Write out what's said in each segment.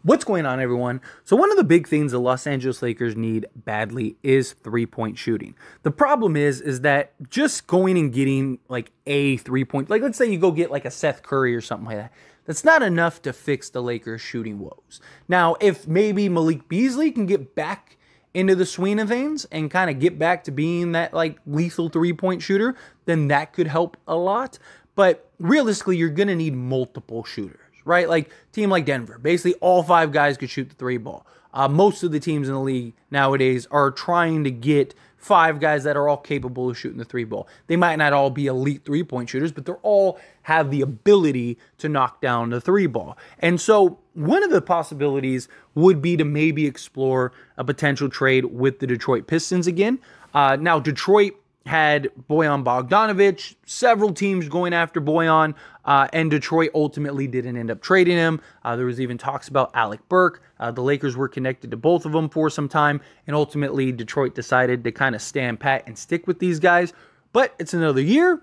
What's going on, everyone? So one of the big things the Los Angeles Lakers need badly is three-point shooting. The problem is that just going and getting like a three-point, like let's say you go get like a Seth Curry or something like that, that's not enough to fix the Lakers shooting woes. Now, if maybe Malik Beasley can get back into the swing of things and kind of get back to being that like lethal three-point shooter, then that could help a lot. But realistically, you're going to need multiple shooters. Right? Like team like Denver, basically all five guys could shoot the three ball. Most of the teams in the league nowadays are trying to get five guys that are all capable of shooting the three ball. They might not all be elite three-point shooters, but they're all have the ability to knock down the three ball. And so one of the possibilities would be to maybe explore a potential trade with the Detroit Pistons again. Now, Detroit had Bojan Bogdanovic, several teams going after Bojan, and Detroit ultimately didn't end up trading him. There was even talks about Alec Burks. The Lakers were connected to both of them for some time, and ultimately Detroit decided to kind of stand pat and stick with these guys. But it's another year.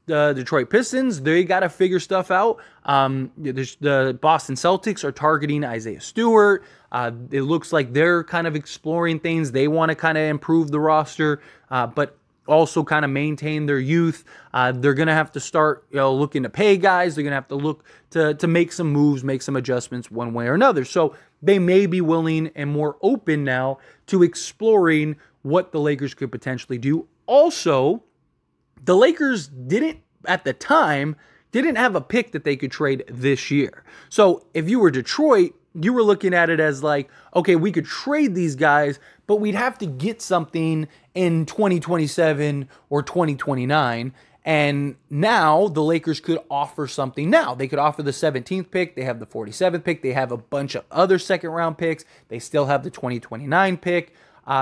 The Detroit Pistons, they got to figure stuff out. The Boston Celtics are targeting Isaiah Stewart. It looks like they're kind of exploring things. They want to kind of improve the roster, but also kind of maintain their youth. They're going to have to start looking to pay guys. They're going to have to look to make some moves, make some adjustments one way or another. So they may be willing and more open now to exploring what the Lakers could potentially do. Also, the Lakers at the time, didn't have a pick that they could trade this year. So if you were Detroit, you were looking at it as like, okay, we could trade these guys, but we'd have to get something in 2027 or 2029. And now the Lakers could offer something now. They could offer the 17th pick. They have the 47th pick. They have a bunch of other second-round picks. They still have the 2029 pick.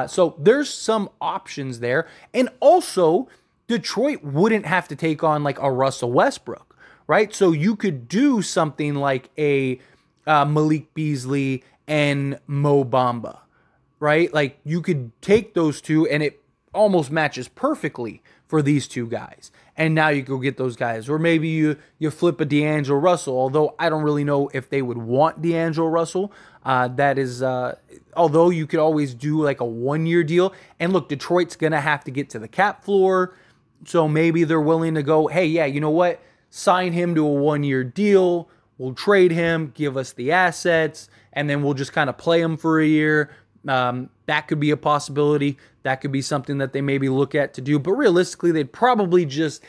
So there's some options there. And also, Detroit wouldn't have to take on like a Russell Westbrook, right? So you could do something like a Malik Beasley and Mo Bamba, right? Like you could take those two and it almost matches perfectly for these two guys. And now you go get those guys. Or maybe you flip a D'Angelo Russell, although I don't really know if they would want D'Angelo Russell. That is, although you could always do like a one-year deal. And look, Detroit's going to have to get to the cap floor. So maybe they're willing to go, hey, yeah, you know what? Sign him to a one-year deal. We'll trade him, give us the assets, and then we'll just kind of play him for a year. That could be a possibility. That could be something that they maybe look at to do. But realistically, they'd probably just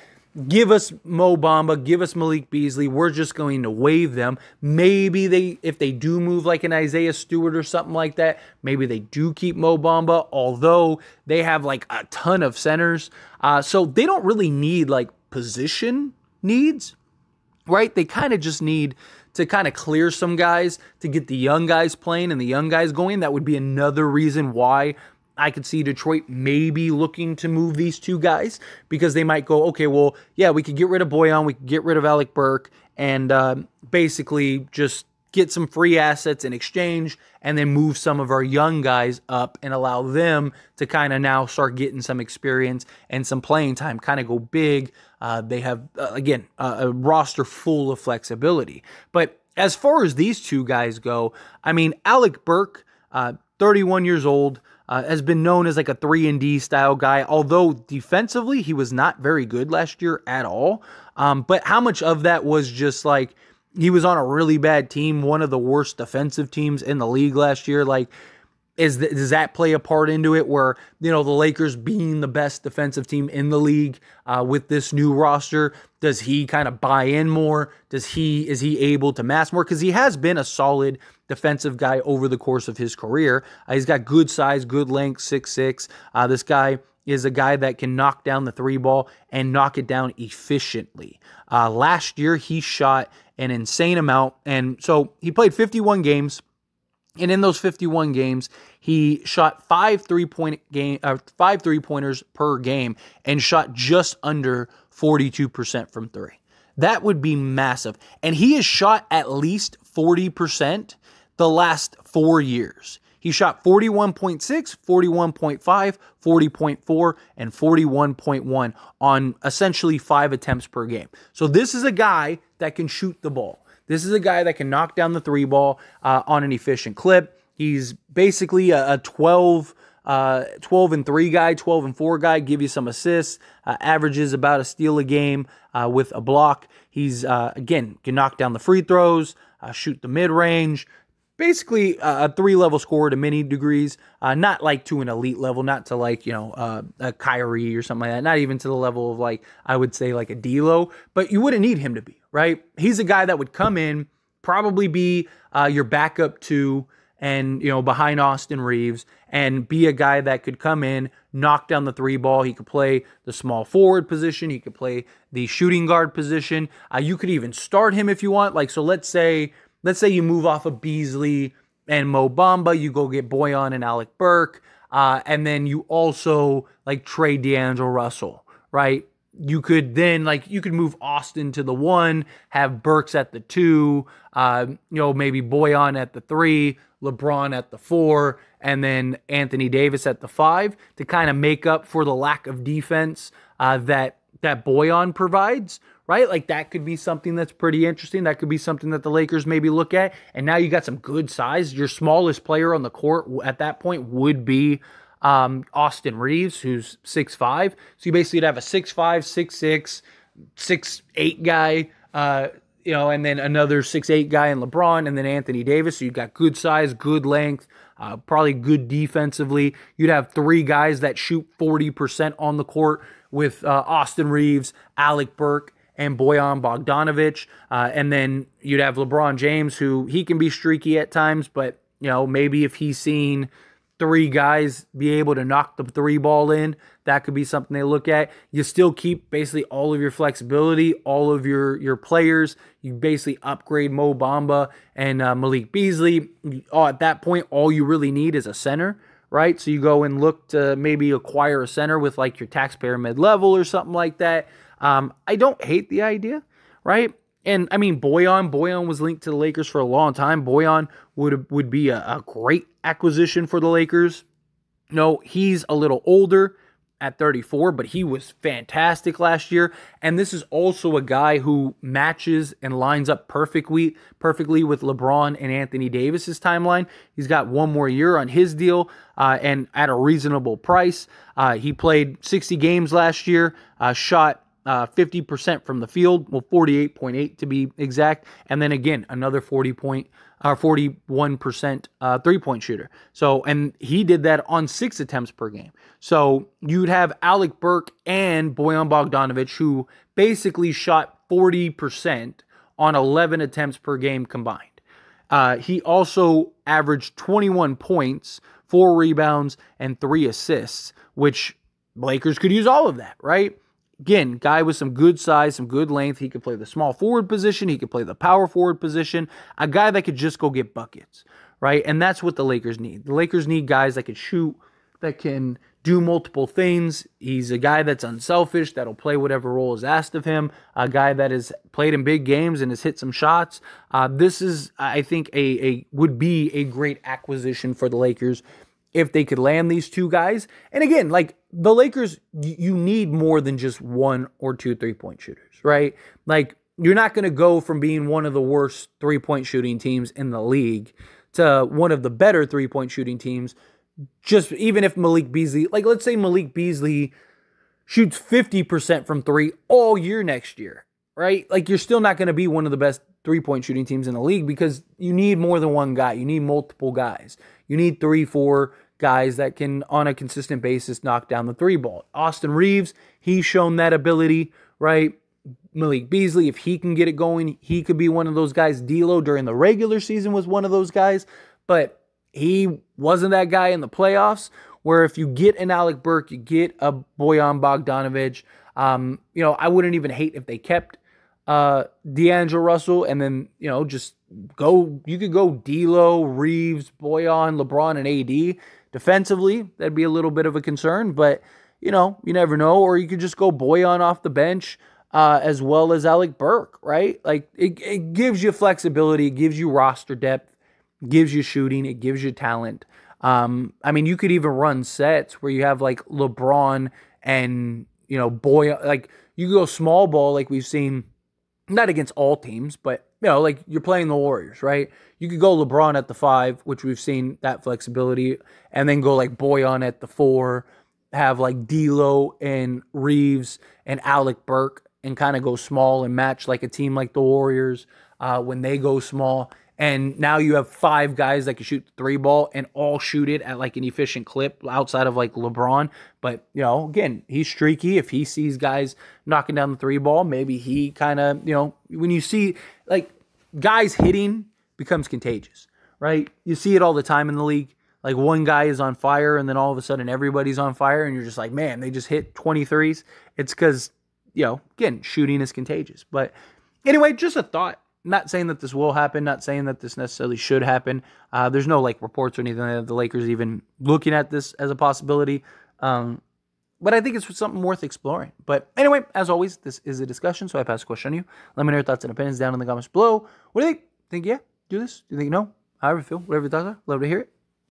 give us Mo Bamba, give us Malik Beasley. We're just going to waive them. Maybe if they do move like an Isaiah Stewart or something like that, maybe they do keep Mo Bamba, although they have like a ton of centers. So they don't really need like position needs, right? They kind of just need to kind of clear some guys to get the young guys playing and the young guys going. That would be another reason why I could see Detroit maybe looking to move these two guys, because they might go, okay, well, yeah, we could get rid of Bojan, we could get rid of Alec Burks, and basically just get some free assets in exchange and then move some of our young guys up and allow them to kind of now start getting some experience and some playing time, kind of go big. They have, again, a roster full of flexibility. But as far as these two guys go, I mean, Alec Burks, 31 years old, has been known as like a 3-and-D style guy, although defensively he was not very good last year at all. But how much of that was just like he was on a really bad team, one of the worst defensive teams in the league last year? Like, does that play a part into it where, the Lakers being the best defensive team in the league with this new roster, does he kind of buy in more? Is he able to mass more? Because he has been a solid defensive guy over the course of his career. He's got good size, good length, 6'6". This guy is a guy that can knock down the three ball and knock it down efficiently. Last year, he shot an insane amount. And so he played 51 games. And in those 51 games, he shot 5 3-pointers per game and shot just under 42% from three. That would be massive. And he has shot at least 40% the last 4 years. He shot 41.6, 41.5, 40.4, and 41.1 on essentially 5 attempts per game. So this is a guy that can shoot the ball. This is a guy that can knock down the three ball on an efficient clip. He's basically a 12 and 3 guy, 12 and 4 guy, give you some assists, averages about a steal a game with a block. He's, again, can knock down the free throws, shoot the mid-range. Basically, a 3-level scorer to many degrees, not like to an elite level, not to like, a Kyrie or something like that, not even to the level of like, I would say like a D'Lo, but you wouldn't need him to be, right? He's a guy that would come in, probably be your backup to, and, behind Austin Reeves, and be a guy that could come in, knock down the three ball. He could play the small forward position. He could play the shooting guard position. You could even start him if you want. Like, so let's say you move off of Beasley and Mo Bamba, you go get Bojan and Alec Burks, and then you also like trade D'Angelo Russell, right? You could then you could move Austin to the 1, have Burks at the 2, maybe Bojan at the 3, LeBron at the 4, and then Anthony Davis at the 5 to kind of make up for the lack of defense that Bojan provides, right? Like that could be something that's pretty interesting. That could be something that the Lakers maybe look at. And now you got some good size. Your smallest player on the court at that point would be Austin Reeves, who's 6'5". So you basically have a 6'5", 6'6", 6'8" guy, and then another 6'8" guy in LeBron, and then Anthony Davis. So you've got good size, good length, probably good defensively. You'd have 3 guys that shoot 40% on the court with Austin Reeves, Alec Burks, and Bojan Bogdanovic. And then you'd have LeBron James, who he can be streaky at times, but maybe if he's seen 3 guys be able to knock the 3 ball in, that could be something they look at. You still keep basically all of your flexibility, all of your players. You basically upgrade Mo Bamba and Malik Beasley. At that point, all you really need is a center, right? So you go and look to maybe acquire a center with like your taxpayer mid-level or something like that. I don't hate the idea, right? And I mean, Bojan was linked to the Lakers for a long time. Bojan would be a great acquisition for the Lakers. He's a little older at 34, but he was fantastic last year. And this is also a guy who matches and lines up perfectly with LeBron and Anthony Davis's timeline. He's got 1 more year on his deal and at a reasonable price. He played 60 games last year, shot 50% from the field, 48.8 to be exact, and then again another 41% three-point shooter. So, and he did that on 6 attempts per game. So you'd have Alec Burks and Bojan Bogdanovic, who basically shot 40% on 11 attempts per game combined. He also averaged 21 points, 4 rebounds, and 3 assists, which Lakers could use all of that, right? Again, guy with some good size, some good length. He could play the small forward position. He could play the power forward position. A guy that could just go get buckets, right? And that's what the Lakers need. The Lakers need guys that can shoot, that can do multiple things. He's a guy that's unselfish, that'll play whatever role is asked of him. A guy that has played in big games and has hit some shots. This is, I think, would be a great acquisition for the Lakers if they could land these 2 guys. And again, like the Lakers, you need more than just 1 or 2 3-point shooters, right? Like you're not going to go from being one of the worst 3-point shooting teams in the league to one of the better 3-point shooting teams. Just even if Malik Beasley, like let's say Malik Beasley shoots 50% from 3 all year next year, right? Like you're still not going to be one of the best 3-point shooting teams in the league because you need more than 1 guy. You need multiple guys. You need 3, 4 guys that can, on a consistent basis, knock down the 3 ball. Austin Reeves, he's shown that ability, right? Malik Beasley, if he can get it going, he could be one of those guys. D'Lo during the regular season was one of those guys, but he wasn't that guy in the playoffs, where if you get an Alec Burks, you get a Bojan Bogdanovic, I wouldn't even hate if they kept D'Angelo Russell, and then, just go, you could go D'Lo, Reeves, Bojan, LeBron, and AD. Defensively, that'd be a little bit of a concern, but, you never know. Or you could just go Bojan off the bench, as well as Alec Burks, right? Like, it gives you flexibility, it gives you roster depth, gives you shooting, it gives you talent. You could even run sets where you have, like, LeBron and, Bojan, like, you go small ball like we've seen not against all teams, but, you know, like you're playing the Warriors, right? You could go LeBron at the 5, which we've seen that flexibility, and then go like Bojan at the 4, have like D'Lo and Reeves and Alec Burks, and kind of go small and match like a team like the Warriors when they go small. And now you have 5 guys that can shoot the 3 ball and all shoot it at like an efficient clip outside of like LeBron. But, you know, again, he's streaky. If he sees guys knocking down the 3 ball, maybe he kind of, you know, when you see like guys hitting becomes contagious, right? You see it all the time in the league. Like one guy is on fire and then all of a sudden everybody's on fire and you're just like, man, they just hit 23s. It's because, you know, again, shooting is contagious. But anyway, just a thought. Not saying that this will happen, not saying that this necessarily should happen. There's no like reports or anything like that the Lakers even looking at this as a possibility. But I think it's something worth exploring. But anyway, as always, this is a discussion, so I pass the question on you. Let me know your thoughts and opinions down in the comments below. What do you think? Think yeah? Do this? Do you think no? However you feel, whatever your thoughts are, love to hear it.